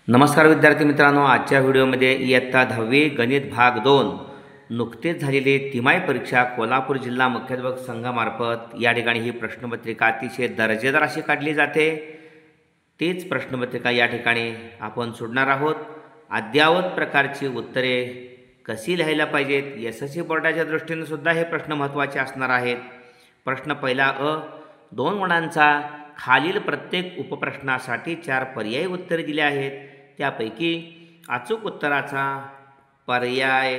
नमस्कार विद्यार्थी मित्रांनो, आजच्या व्हिडिओमध्ये इयत्ता 10वी गणित भाग 2 नुकतेच झालेली तिमाही परीक्षा कोल्हापूर जिल्हा मुख्याध्यापक संघामार्फत या ठिकाणी ही प्रश्नपत्रिका अतिशय दर्जेदार अशी काढली जाते। तीच प्रश्नपत्रिका या ठिकाणी आपण सोडणार आहोत। अद्ययावत प्रकारची उत्तरे कशी लिहायला पाहिजेत, एसएससी बोर्डाच्या दृष्टीने सुद्धा हे प्रश्न महत्त्वाचे असणार आहेत। प्रश्न पहिला अ, 2 गुणांचा खालील प्रत्येक उपप्रश्नासाठी 4 पर्यायी उत्तरे दिली आहेत। त्यापैकी अचूक उत्तराचा पर्याय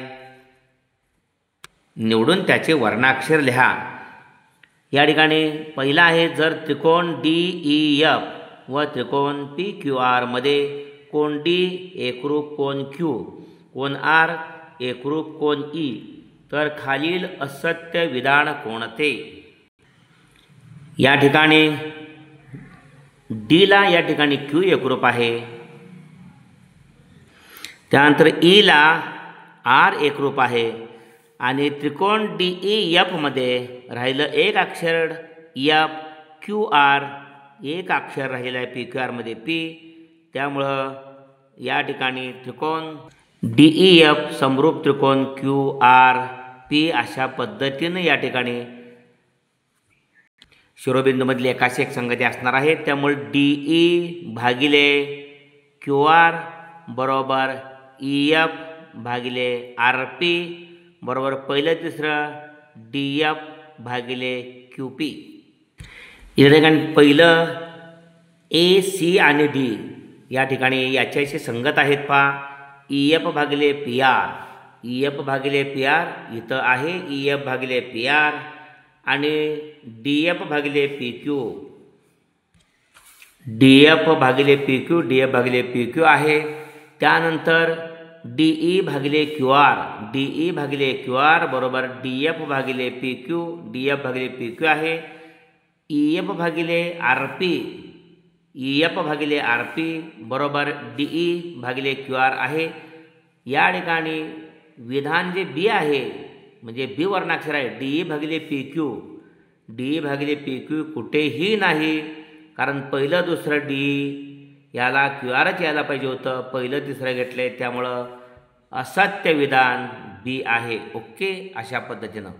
निवडून त्याचे वर्णाक्षर लिहा। या ठिकाणी पहिला आहे, जर त्रिकोण DEF व त्रिकोण PQR मध्ये कोन D एकरूप कोन Q, कोन R एकरूप कोन E, तर खालील असत्य विधान कोणते? या ठिकाणी D ला या ठिकाणी Q एकरूप आहे, त्यानंतर E ला R एकरूप आहे आणि त्रिकोण DEF मध्ये राहिलं एक अक्षर F, QR एक अक्षर राहिलं आहे PQR मध्ये P। त्यामुळं या ठिकाणी त्रिकोण DEF समरूप त्रिकोण QRP अशा पद्धतीने या ठिकाणी शिरोबिंदूमधली एकाशी एक संगती असणार आहे। त्यामुळे DE भागिले QR बरोबर EF भागिले RP बरोबर पहिलं तिसरं DF भागिले QP। या ठिकाणी पहिलं AC आणि D या ठिकाणी याच्याशी संगत आहेत पहा। EF भागिले PR, EF भागिले PR इथं आहे EF भागिले PR आणि DF भागिले PQ, DF भागिले PQ, DF भागिले PQ आहे। त्यानंतर DE भागिले QR, DE भागिले QR बरोबर DF भागिले PQ, DF भागिले PQ आहे। EF भागिले RP, EF भागिले RP बरोबर DE भागिले QR आहे। या ठिकाणी विधान जे B आहे म्हणजे B वर्णाक्षर आहे, DE भागिले PQ, DE भागिले PQ कुठेही नाही, कारण पहिलं दुसरं DE याला QRच यायला पाहिजे होतं, पहिलं तिसरं घेतलंय, त्यामुळं असत्य विधान B आहे। ओके, अशा पद्धतीनं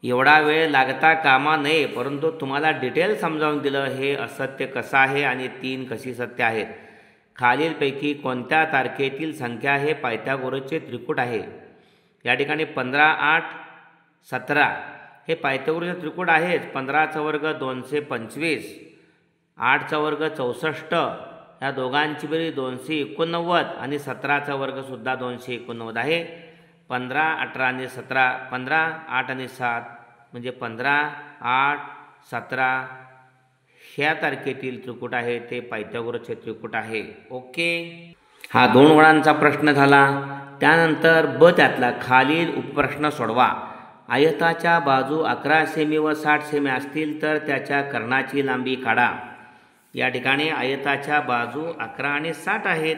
एवढा वेळ लागता कामा नये, परंतु तुम्हाला डिटेल समजावून दिलं हे असत्य कसं आहे आणि 3 कशी सत्य आहेत। खालीलपैकी कोणत्या तारखेतील संख्या हे पायथागोरसचे त्रिकूट आहे? या ठिकाणी 15, 8, 17 हे पायथागोरसचे त्रिकूट आहेच। 15चा वर्ग 225, 8चा वर्ग 64, या दोघांची बेरीज 289 आणि 17चा वर्ग सुद्धा 289 आहे। 15, 18 आणि 17, 15, 8 आणि 7 म्हणजे 15, 8, 17 ह्या तारखेतील त्रिकूट आहे ते पायथागोरसचे त्रिकूट आहे। ओके, हा 2 गुणांचा प्रश्न झाला। त्यानंतर ब त्यातला खालील उपप्रश्न सोडवा। आयताच्या बाजू 11 सेमी व 60 सेमी असतील तर त्याच्या कर्णाची लांबी काढा। या ठिकाणी आयताच्या बाजू 11 आणि 60 आहेत।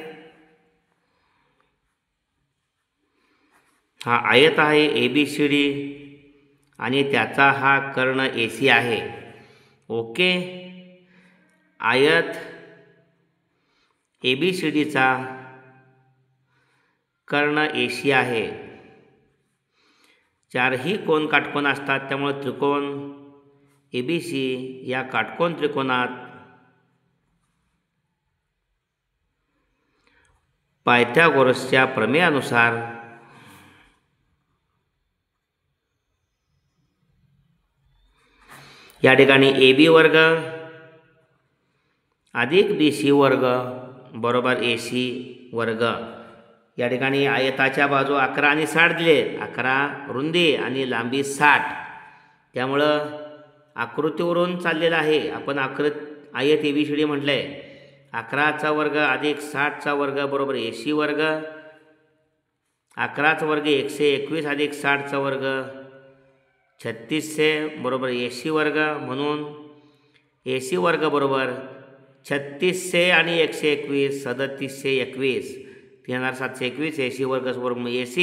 हा आयत आहे ABCD आणि त्याचा हा कर्ण AC आहे। ओके, आयत ABCDचा कर्ण AC आहे। चारही कोन काटकोन असतात, त्यामुळे त्रिकोण ABC या काटकोन त्रिकोणात पायथागोरसच्या प्रमेयानुसार या ठिकाणी AB वर्ग अधिक BC वर्ग बरोबर AC वर्ग। या ठिकाणी आयताच्या बाजू 11 आणि 60 दिले, 11 रुंदी आणि लांबी 60, त्यामुळं आकृतीवरून चाललेलं आहे। आपण आयत ABCD म्हटलंय। 11चा वर्ग अधिक 60चा वर्ग बरोबर AC वर्ग, 11चा वर्ग 121 अधिक 60चा वर्ग 3600 बरोबर AC वर्ग, म्हणून AC वर्ग बरोबर 3600 आणि 121 3721, 3721 AC वर्ग वर्गमूळ AC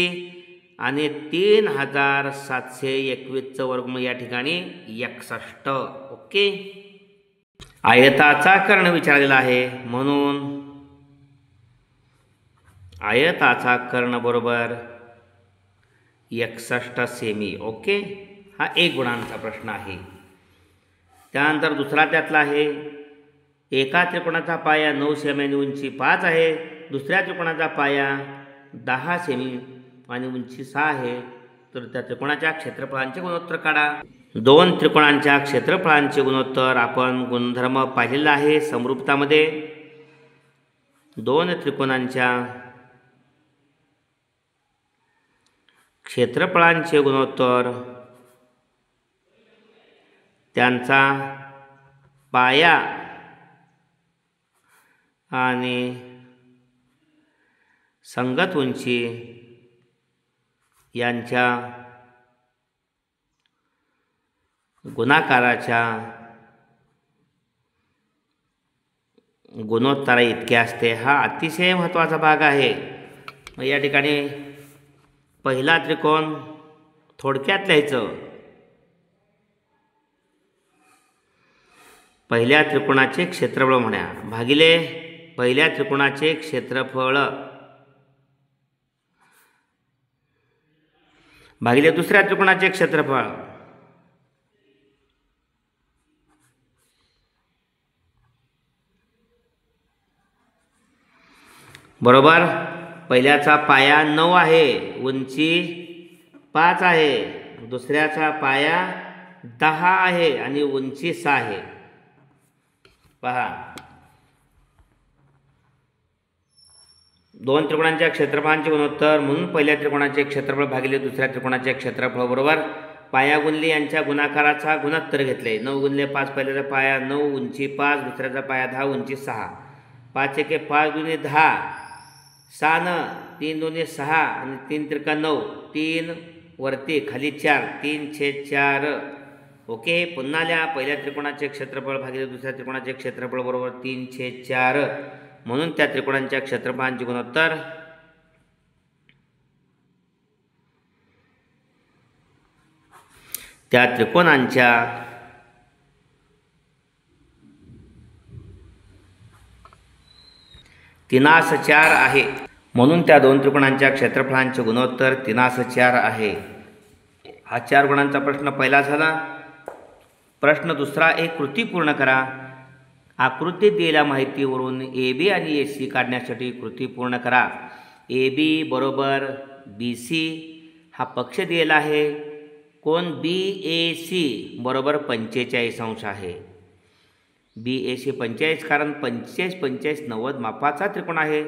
आणि 3721चं वर्गमूळ या ठिकाणी 61। ओके, आयताचा कर्ण विचारलेला आहे म्हणून आयताचा कर्ण बरोबर 61 सेमी. ओके, हा 1 गुणांचा प्रश्न आहे. त्यानंतर दुसरा त्यातला आहे, एका त्रिकोणाचा पाया 9 सेमी आणि उंची 5 आहे. दुसऱ्या त्रिकोणाचा पाया 10 सेमी आणि उंची 6 आहे. तर त्या त्रिकोणाच्या क्षेत्रफळांचे गुणोत्तर काढा. 2 त्रिकोणांच्या क्षेत्रफळांचे गुणोत्तर आपण गुणधर्म पाहिलेला आहे समरूपतामध्ये. 2 त्रिकोणांच्या क्षेत्रफळांचे गुणोत्तर त्यांचा पाया आणि संगत उंची यांच्या गुणाकाराच्या गुणोत्तरा इतके असते. हा अतिशय महत्त्वाचा भाग आहे. मग या ठिकाणी पहिला त्रिकोण थोडक्यात लिहायचं. पहिल्या त्रिकोणाचे क्षेत्रफळ म्हणा भागिले पहिल्या त्रिकोणाचे क्षेत्रफळ भागिले दुसऱ्या त्रिकोणाचे क्षेत्रफळ बरोबर. पहिल्याचा पाया 9 आहे, उंची 5 आहे. दुसऱ्याचा पाया 10 आहे आणि उंची 6 आहे. पहा, 2 त्रिकोणांच्या क्षेत्रफळांचे गुणोत्तर म्हणून पहिल्या त्रिकोणाचे क्षेत्रफळ भागिले दुसऱ्या त्रिकोणाचे क्षेत्रफळ बरोबर पाया गुणले यांच्या गुणाकाराचा गुणोत्तर घेतले. 9 गुणले 5, पहिल्याचा पाया 9, उंची 5, दुसऱ्याचा पाया 10, उंची 6. 5 एके 5 दुने 10, 6 न 3 दुने 6 आणि 3 त्रिका 9, 3 वरती खाली 4, 3/4. ओके, पुन्हा लिहा. पहिल्या त्रिकोणाचे क्षेत्रफळ भागिले दुसऱ्या त्रिकोणाचे क्षेत्रफळ बरोबर 3/4. म्हणून त्या त्रिकोणांच्या क्षेत्रफळांचे गुणोत्तर त्या त्रिकोणांच्या तिनास 4 आहे. म्हणून त्या 2 त्रिकोणांच्या क्षेत्रफळांचे गुणोत्तर 3/4 आहे. हा 4 गुणांचा प्रश्न पहिला झाला. प्रश्न दुसरा, एक कृती पूर्ण करा. आकृतीत दिलेल्या माहितीवरून ए बी आणि ए सी काढण्यासाठी कृती पूर्ण करा. ए बी बरोबर बी सी हा पक्ष दिलेला आहे. कोण बी ए सी बरोबर 45 अंश आहे. बी ए सी 45 कारण 45 45 90 मापाचा त्रिकोण आहे.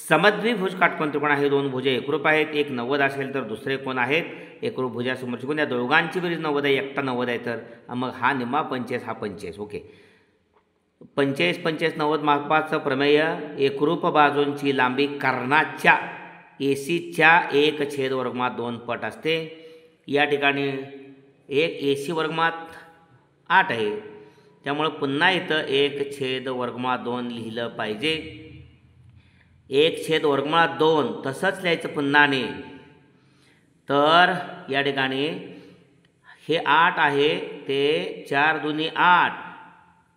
समद्विभुज काटकोन त्रिकोण आहे. 2 भुज एकरूप आहेत. एक 90 असेल तर दुसरे कोण आहेत एकरूप भुजासमोर शिकून या दोघांची बेरीज 90 आहे. एकटा 90 आहे तर मग हा निम्मा 45 हा 45. ओके, 45 45 90 मापाचं प्रमेय एकरूप बाजूंची लांबी कर्णाच्या ए सीच्या 1/2 पट असते. या ठिकाणी एक ए सी वर्गमात 8 आहे. त्यामुळे पुन्हा इथं 1/2 लिहिलं पाहिजे. 1/2 तसंच लिहायचं पुन्हा नाही. तर या ठिकाणी हे 8 आहे ते 4 दुनी 8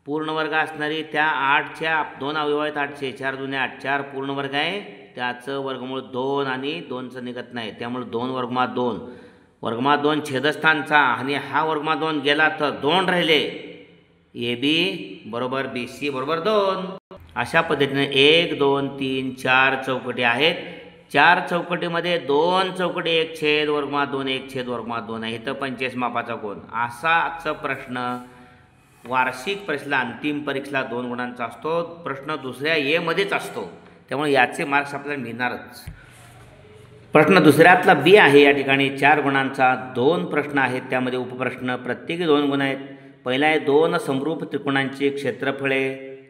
पूर्ण वर्ग असणारी त्या 8च्या 2 अवयव आहेत 8चे. 4 दुनी 8 4 पूर्ण वर्ग आहे. त्याचं वर्गमूळ 2 आणि 2चं निघत नाही. त्यामुळे 2/2 2 छेदस्थानचा आणि हा 2 गेला तर 2 राहिले. ए बी बरोबर बी सी बरोबर 2. अशा पद्धतीने 1 2 3 4 चौकटी आहेत. 4 चौकटीमध्ये 2 चौकटी 1/2 1/2 आहे. इथं 45 मापाचा कोण. असाच प्रश्न वार्षिक परीक्षेला अंतिम परीक्षेला 2 गुणांचा असतो. प्रश्न दुसऱ्या ए मध्येच असतो. त्यामुळे याचे मार्क्स आपल्याला मिळणारच. प्रश्न दुसऱ्यातला बी आहे. या ठिकाणी 4 गुणांचा 2 प्रश्न आहेत. त्यामध्ये उपप्रश्न प्रत्येकी 2 गुण आहेत. पहिला आहे 2 समरूप त्रिकोणांची क्षेत्रफळे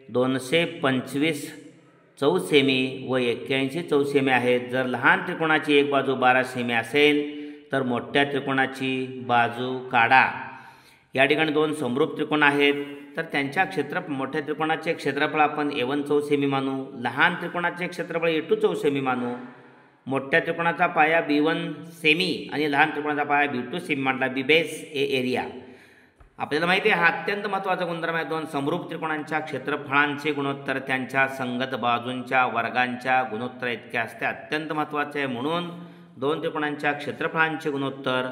225 चौसेमी व 81 चौसेमी आहेत. जर लहान त्रिकोणाची एक बाजू 12 सेमी असेल तर मोठ्या त्रिकोणाची बाजू काढा. या ठिकाणी 2 समरूप त्रिकोण आहेत तर त्यांच्या मोठ्या त्रिकोणाचे क्षेत्रफळ आपण A1 चौसेमी मानू. लहान त्रिकोणाचे क्षेत्रफळ A2 चौसेमी मानू. मोठ्या त्रिकोणाचा पाया B1 सेमी आणि लहान त्रिकोणाचा पाया B2 सेमी मानला. बी बेस ए एरिया. आपल्याला माहिती आहे हा अत्यंत महत्त्वाचा गुणधर्म आहे. दोन समरूप त्रिकोणांच्या क्षेत्रफळांचे गुणोत्तर त्यांच्या संगत बाजूंच्या वर्गांच्या गुणोत्तर इतके असते. अत्यंत महत्त्वाचे आहे. म्हणून दोन त्रिकोणांच्या क्षेत्रफळांचे गुणोत्तर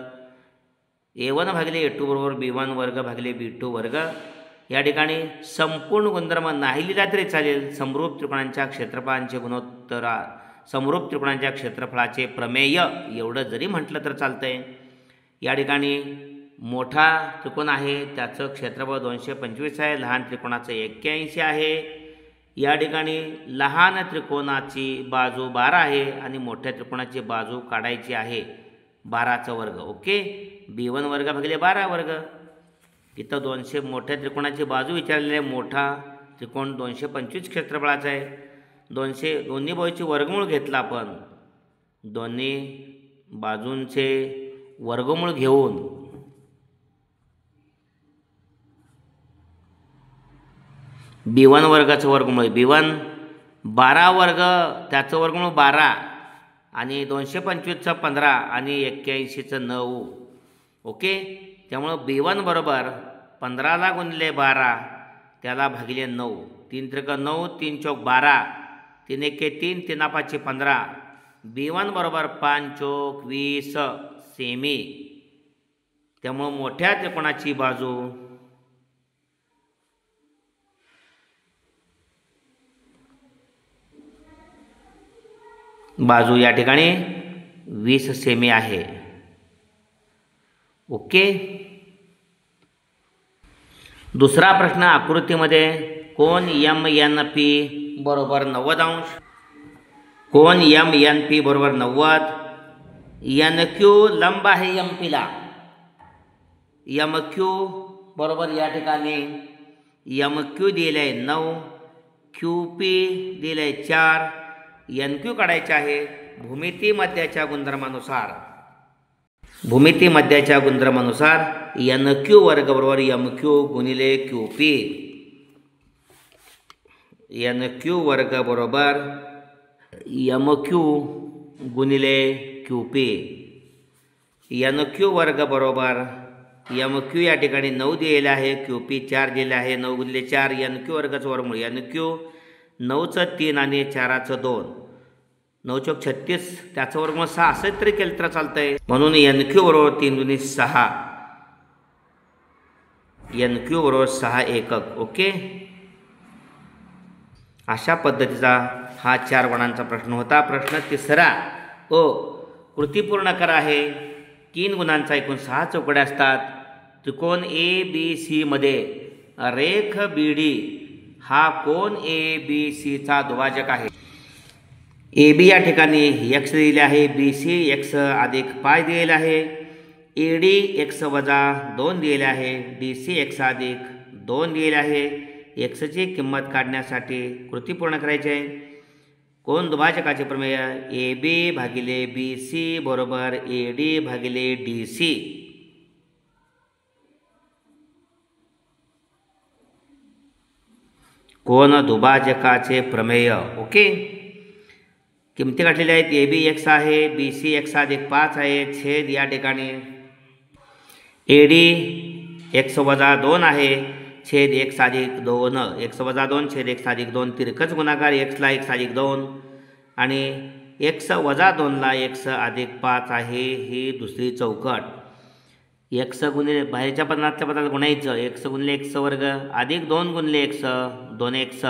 A1 भागिले A2 बरोबर B1 वर्ग भागिले B2 वर्ग. या ठिकाणी संपूर्ण गुणधर्म नाही लिहिला तरी चालेल. समरूप त्रिकोणांच्या क्षेत्रफळांचे गुणोत्तर समरूप त्रिकोणांच्या क्षेत्रफळाचे प्रमेय एवढं जरी म्हटलं तर चालतंय. या ठिकाणी मोठा त्रिकोण आहे त्याचं क्षेत्रफळ 225 आहे. लहान त्रिकोणाचं 81 आहे. या ठिकाणी लहान त्रिकोणाची बाजू 12 आहे आणि मोठ्या त्रिकोणाची बाजू काढायची आहे 12चा वर्ग. ओके, B1 वर्ग भागिले 12 वर्ग. इथं 200 मोठ्या त्रिकोणाची बाजू विचारलेली आहे. मोठा त्रिकोण 225 क्षेत्रफळाचा आहे. दोन्ही बाजूचे वर्गमूळ घेतला आपण. दोन्ही बाजूंचे वर्गमूळ घेऊन B1 वर्गाचं वर्गमूळ B1 12 वर्ग त्याचं वर्गमूळ 12 आणि 225चं 15 आणि 81चं 9. ओके, त्यामुळं B1 बरोबर 15ला गुणिले 12 त्याला भागिले 9. 3 त्रिक 9, 3 चौक 12, 3 एके 3, 3 पाचशे 15. B1 बरोबर 5 चौक 20 सेमी. त्यामुळं मोठ्या त्रिकोणाची बाजू या ठिकाणी 20 सेमी आहे. ओके, दुसरा प्रश्न आकृतीमध्ये कोन MNP बरोबर 90 अंश, कोन MNP बरोबर 90, NQ लंब आहे MPला. MQ बरोबर या ठिकाणी MQ दिले आहे 9, QP दिले आहे 4, NQ काढायचे आहे भूमिती मध्याच्या गुणधर्मानुसार. भूमिती मध्याच्या गुणधर्मानुसार NQ वर्ग बरोबर MQ गुणिले QP. NQ वर्ग बरोबर MQ गुणिले QP. NQ वर्ग बरोबर MQ या ठिकाणी 9 दिलेला आहे, QP 4 दिलेला आहे. 9 गुणिले 4 NQ वर्गाचं वर्गमूळ. NQ 9चं 3 आणि 4चं 2, 9 चौक 36, त्याचं वर्गमूळ 6 असं तरी केलं तर चालतंय. म्हणून NQ बरोबर 3 दुनी 6, NQ बरोबर 6 एकक. ओके, अशा पद्धतीचा हा 4 गुणांचा प्रश्न होता. प्रश्न तिसरा कृती पूर्ण करा आहे. 3 गुणांचा एकूण 6 चौकड्या असतात. त्रिकोण ABC मध्ये रेख BD हा कोन ABCचा दुभाजक आहे. AB या ठिकाणी x दिलेले आहे, BC x अधिक पाय दिलेला आहे, AD x वजा 2 दिलेले आहे, DC x अधिक 2 दिलेले आहे. एक्सची किंमत काढण्यासाठी कृती पूर्ण करायची आहे. कोन दुभाजकाचे प्रमेय AB भागिले BC बरोबर AD भागिले DC. कोन दुभाजकाचे प्रमेय. ओके, किमती काढलेल्या आहेत. AB x आहे, BC x अधिक 5 आहे, छेद या ठिकाणी AD x वजा 2 आहे, छेद x अधिक 2, x वजा 2 छेद x अधिक 2, तिरकस गुणाकार x ला x अधिक 2 आणि x वजा 2 ला x अधिक 5 आहे. ही दुसरी चौकट. x गुणिले बाहेरच्या पदार्थाच्या पदार्थ गुणायचं, x गुणिले x वर्ग अधिक 2 गुणिले x 2x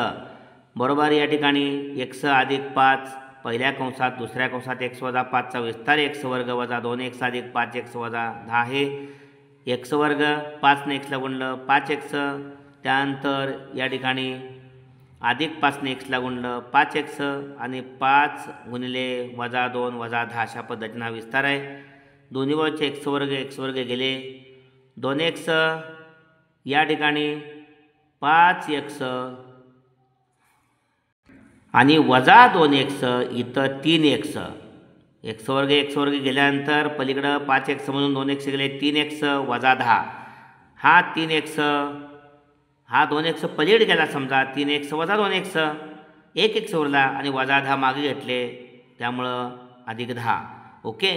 बरोबर या ठिकाणी x अधिक 5 पहिल्या कंसात, दुसऱ्या कंसात x वजा 5चा विस्तार x वर्ग वजा 2x अधिक 5x वजा 10 आहे. x वर्ग 5ने x ला गुणलं 5x, त्यानंतर या ठिकाणी अधिक 5ने x ला गुणलं 5x आणि 5 गुणिले वजा 2 वजा 10 अशा पद्धतीनं हा विस्तार आहे. दोन्ही बाजूचे x वर्ग गेले, 2x या ठिकाणी 5x आणि वजा 2x इथं 3x. x वर्ग गेल्यानंतर पलीकडं 5x म्हणून 2x गेले, 3x वजा 10. हा 3x हा 2x पलीकडे गेला समजा, 3x वजा 2x 1x उरला आणि वजा 10 मागे घेतले त्यामुळं अधिक 10. ओके,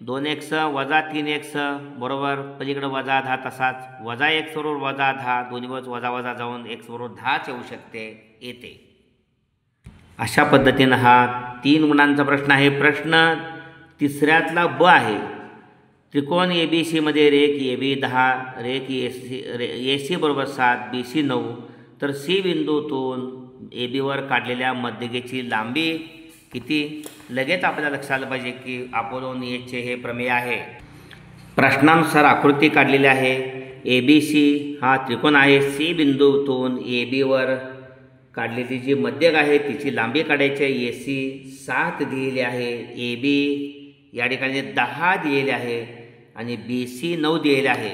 2x वजा 3x बरोबर पलीकडे वजा 10 तसाच वजा x बरोबर वजा 10 दोन्ही बाजू वजा वजा जाऊन x बरोबर 10च येऊ शकते येते. अशा पद्धतीनं हा 3 गुणांचा प्रश्न आहे. प्रश्न तिसऱ्यातला ब आहे. त्रिकोण ABC मध्ये रेख AB 10 रेख AC बरोबर 7 BC 9 तर C बिंदूतून AB वर काढलेल्या मध्यगेची लांबी किती. लगेच आपल्याला लक्षात आलं पाहिजे की अपोलो नियसचे हे प्रमेय आहे. प्रश्नानुसार आकृती काढलेली आहे. ABC हा त्रिकोण आहे. C बिंदूतून AB वर काढलेली जी मध्यक आहे तिची लांबी काढायची आहे. AC 7 दिलेली आहे. AB या ठिकाणी 10 दिलेले आहे आणि BC 9 दिलेले आहे.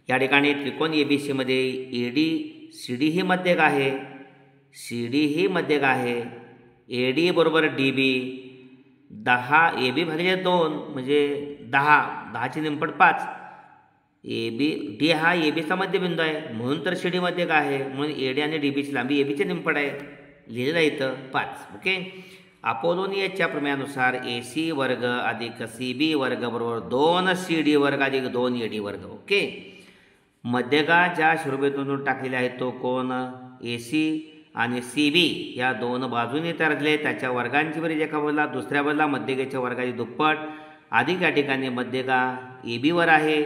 या ठिकाणी त्रिकोण ABC मध्ये AD CD ही मध्यक आहे. CD ही मध्यक आहे. AD बरोबर DB 10 AB भागिले 2 म्हणजे 10ची निमपट 5 AB D हा ABचा मध्यबिंदू आहे म्हणून तर CD मध्यक आहे म्हणून AD आणि DBची लांबी ABच्या निमपट आहे लिहिलेलं इथं 5. ओके. अपोलो नियसच्या प्रमेयानुसार AC वर्ग अधिक CB वर्ग बरोबर 2CD वर्ग अधिक 2AD वर्ग. ओके. मध्यगा ज्या शिरोबिंदूतून टाकलेले आहेत तो कोण AC आणि CB या दोन बाजूने तयार झाले त्याच्या वर्गांची बेरीज एका बाजूला दुसऱ्या बाजूला मध्यगेच्या वर्गाची दुप्पट अधिक या ठिकाणी मध्यगा AB वर आहे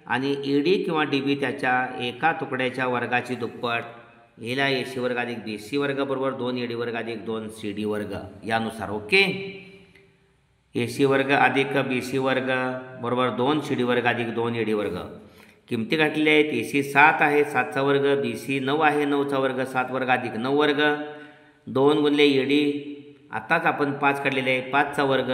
आणि AD किंवा DB त्याच्या एका तुकड्याच्या वर्गाची दुप्पट लिहिला AC वर्ग अधिक BC वर्ग बरोबर 2AD वर्ग अधिक 2CD वर्ग यानुसार. ओके. AC वर्ग अधिक BC वर्ग बरोबर 2CD वर्ग अधिक 2AD वर्ग. किमती घातलेल्या आहेत. AC 7 आहे 7चा वर्ग BC 9 आहे 9चा वर्ग 7 वर्ग अधिक 9 वर्ग 2 गुणिले AD आत्ताच आपण 5 काढलेले आहे 5चा वर्ग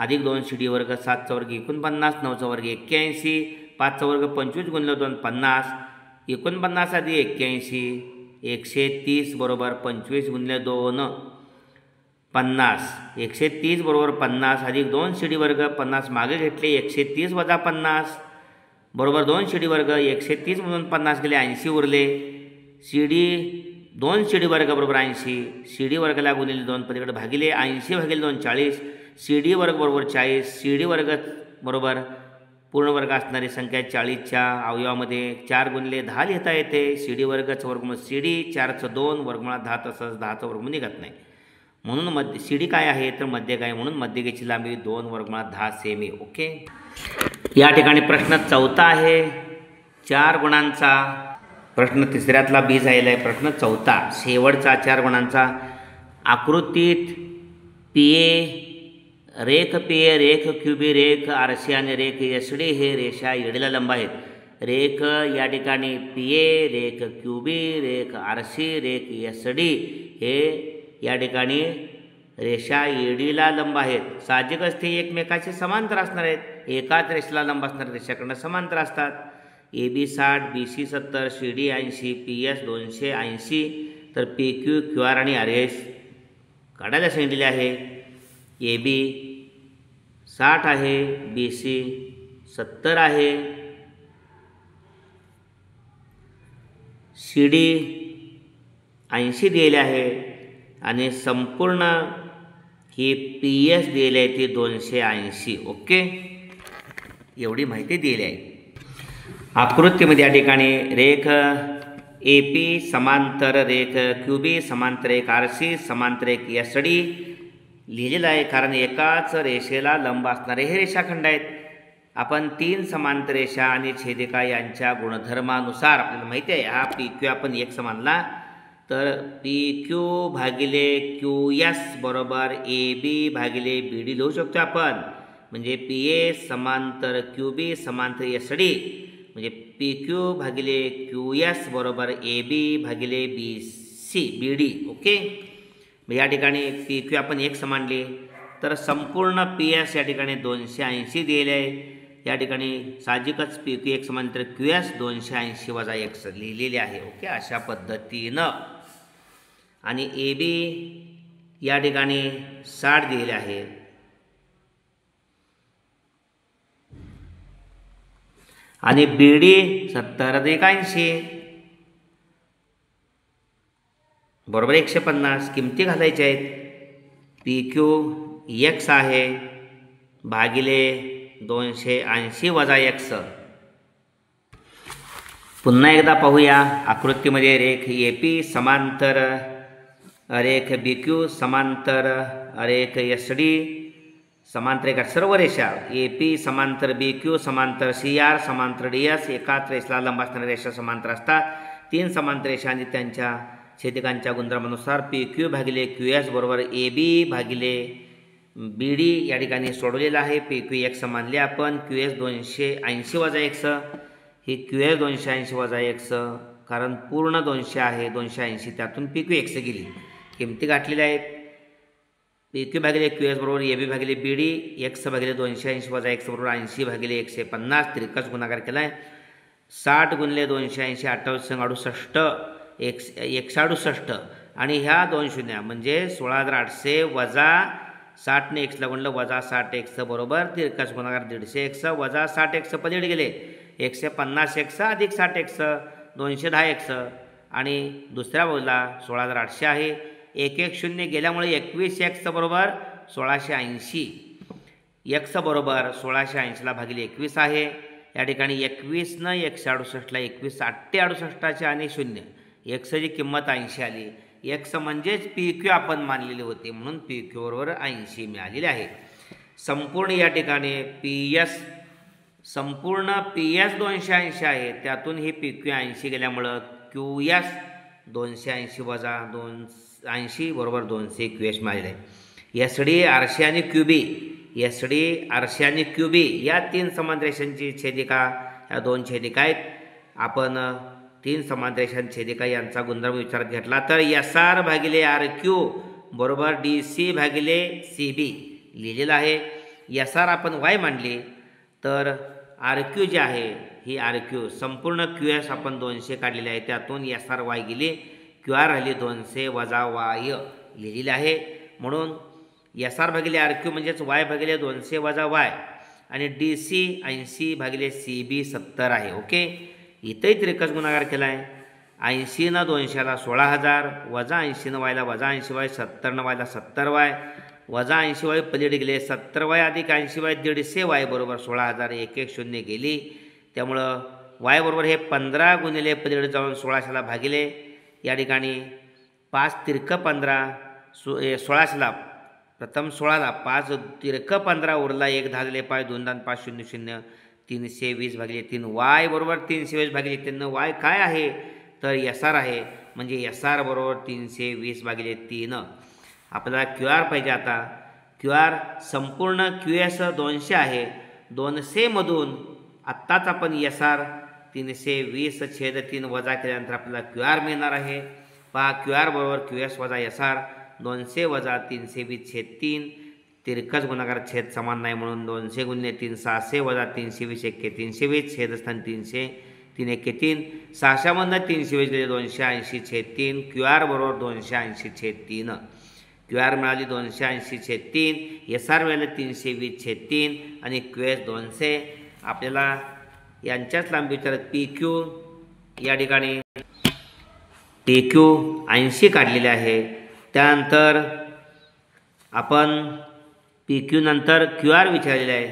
अधिक 2CD वर्ग 7चा वर्ग 49 9चा वर्ग 81 5चा वर्ग 25 गुणिले 2 50 49 अधिक 81 130 बरोबर 25 गुणिले 2 50 130 बरोबर 50 अधिक 2CD वर्ग 50 मागे घेतले 130 वजा 50 बरोबर 2CD वर्ग 130 म्हणून 50 गेले 80 उरले. CD 2CD वर्ग बरोबर 80 CD वर्गाला गुणिले 2 पलीकडे भागिले 80 भागिले 2 40 CD वर्ग बरोबर 40 CD वर्ग बरोबर पूर्ण वर्ग असणारी संख्या 40च्या अवयवामध्ये 4 गुणिले 10 लिहिता येते. CD वर्गाचं वर्गमूळ CD 4चं 2 वर्गमुळात 10 तसंच 10चं वर्गमूळ निघत नाही म्हणून CD काय आहे तर मध्यक आहे म्हणून मध्यगेची लांबी 2 वर्गमुळात 10 सेमी. ओके. या ठिकाणी प्रश्न चौथा आहे 4 गुणांचा. प्रश्न तिसऱ्यातला बी झालेला आहे. प्रश्न चौथा शेवटचा 4 गुणांचा. आकृतीत PA रेख PA रेख QB रेख RC आणि रेख SD हे रेषा EDला लंब आहेत. रेख या ठिकाणी PA रेख QB रेख RC रेख SD हे या ठिकाणी रेषा EDला लंब आहेत. साहजिकच ते एकमेकाशी समांतर असणार आहेत. एकाच रेषेला लंब असणाऱ्या रेषाकडनं समांतर असतात. AB 60 BC 70 CD 80 PS 280 तर PQ QR आणि RS काढायला सांगितलेले आहे. AB 60 आहे BC 70 आहे CD 80 दिलेले आहे आणि संपूर्ण ही PS दिलेली आहे ती 280. ओके. एवढी माहिती दिली आहे. आकृतीमध्ये या ठिकाणी रेख AP समांतर रेख QB समांतर रेख RC समांतर रेख SD लिहिलेलं आहे कारण एकाच रेषेला लंब असणारे हे रेषाखंड आहेत. आपण 3 समांतर रेषा आणि छेदिका यांच्या गुणधर्मानुसार आपल्याला माहिती आहे हा PQ आपण एक समानला तर PQ भागिले QS बरोबर AB भागिले BD लिहू शकतो आपण. म्हणजे PA समांतर QB समांतर SD म्हणजे PQ भागिले QS बरोबर AB भागिले BD. ओके. या ठिकाणी PQ आपण एक समानले तर संपूर्ण PS या ठिकाणी 280 दिले आहे. या ठिकाणी साहजिकच PQ एक समांतर QS 280 वजा 1 लिहिलेले आहे. ओके. अशा पद्धतीनं आणि AB या ठिकाणी 60 दिलेले आहे आणि BD 70 अधिक 80 बरोबर 150. किमती घालायच्या आहेत. PQ X आहे भागिले 280 वजा x. पुन्हा एकदा पाहूया आकृतीमध्ये रेख AP समांतर रेख BQ समांतर रेख SD समांतर एका सर्व रेषा AP समांतर BQ समांतर CR समांतर DS एकाच रेषेला लंब असणाऱ्या रेषा समांतर असतात. 3 समांतर रेषा आणि त्यांच्या छेदकांच्या गुणधर्मानुसार PQ भागिले QS बरोबर AB भागिले BD या ठिकाणी सोडवलेलं आहे. PQ x मानले आपण. QS 280 वजा x ही QS 280 वजा x कारण पूर्ण 200 आहे 280 त्यातून PQ x गेली. किमती गाठलेल्या आहेत. PQ भागिले QS बरोबर AB भागिले BD x भागिले 280 वजा x बरोबर 80 भागिले 150 तिरकस गुणाकार केला आहे. 60 गुणिले 280 28 168 आणि ह्या 2 शून्य म्हणजे 16800 वजा 60 ने x ला गुणलं वजा 60 x बरोबर तिरकस गुणाकार 150 x वजा 60 x पलीकडे गेले 150 x अधिक 60 x 210 x आणि दुसऱ्या बाजूला 16800 आहे. 110 गेल्यामुळे 21 x बरोबर 1680 x बरोबर 1680 ला भागिले 21 आहे. या ठिकाणी 21 न 168 ला 21 868 आणि 0 x ची किंमत 80 आली. x म्हणजेच PQ आपण मानलेले होते म्हणून PQ बरोबर 80 मिळालेले आहे. संपूर्ण या ठिकाणी संपूर्ण PS 280 आहे त्यातून हे PQ 80 गेल्यामुळं QS 280 वजा 280 बरोबर 200 QS मिळालेले आहे. SD RC आणि QB SD RC आणि QB या 3 समांतर रेषांची छेदिका या 2 छेदिका आहेत. आपण 3 समांतर रेषांची छेदिका यांचा गुणधर्म विचारात घेतला तर SR भागिले RQ बरोबर DC भागिले CB लिहिलेलं आहे. SR आपण Y मांडली तर RQ जे आहे ही RQ संपूर्ण QS आपण 200 काढलेले आहे त्यातून SR Y गेली. QR राहिली 200 वजा Y लिहिलेले आहे. म्हणून SR भागिले RQ म्हणजेच Y भागिले 200 वजा Y आणि DC 80 भागिले CB 70 आहे. ओके इथंही तिरकस गुणाकार केला आहे. 80 न 200 ला 16000 वजा 80 न Y ला वजा 80Y 70 न Y ला 70Y वजा 80Y पलीकडे गेले 70Y अधिक 80Y 150Y बरोबर 16000 110 गेली. त्यामुळं Y बरोबर हे 15 गुणिले पलीकडे जाऊन 1600 भागिले या ठिकाणी 5 तिरक 15 1600 प्रथम 16 5 तिरक 15 उरला 1 10 दिले 5 2 2 5 0 0 320 भागिले 3 Y बरोबर 320 भागिले 3 Y काय आहे तर SR आहे म्हणजे SR बरोबर 320 भागिले 3. आपल्याला QR पाहिजे. आता QR संपूर्ण QS 200 आहे 200 मधून आत्ताच आपण SR 320/3 वजा केल्यानंतर आपल्याला QR मिळणार आहे. पहा QR बरोबर QS वजा SR 200 वजा 320/3 तिरकस गुणाकार छेद समान नाही म्हणून 200 गुणिले 3 600 वजा 320 1 320 छेदस्थान 300 3 1 3 600 मधनं 320 गेले 280/3 QR बरोबर 280/3 QR मिळाली 280/3 SR मिळाले 320/3 आणि QS 200. आपल्याला यांच्याच लांबी विचारत PQ या ठिकाणी PQ 80 काढलेले आहे. त्यानंतर आपण PQ नंतर QR विचारलेले आहे.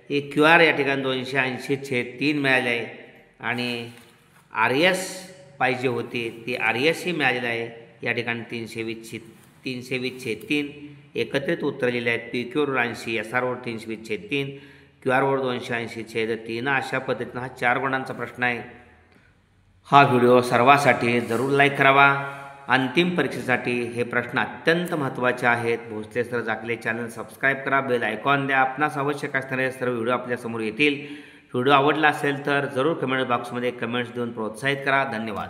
हे QR या ठिकाणी 280/3 मिळाले आहे आणि RS पाहिजे होते ते RS ही मिळालेलं आहे. या ठिकाणी 320/3 एकत्रित उत्तर लिहिले आहेत. PQ वर 80 SR वर 320/3 QR वर 280/3 अशा पद्धतीनं हा 4 गुणांचा प्रश्न आहे. हा व्हिडिओ सर्वांसाठी जरूर लाईक करावा. अंतिम परीक्षेसाठी हे प्रश्न अत्यंत महत्त्वाचे आहेत. भोसले सर जाकले चॅनल सबस्क्राईब करा, बेल आयकॉन द्या. आपणास आवश्यक असणारे सर्व व्हिडिओ आपल्यासमोर येतील. व्हिडिओ आवडला असेल तर जरूर कमेंट बॉक्समध्ये कमेंट्स देऊन प्रोत्साहित करा. धन्यवाद.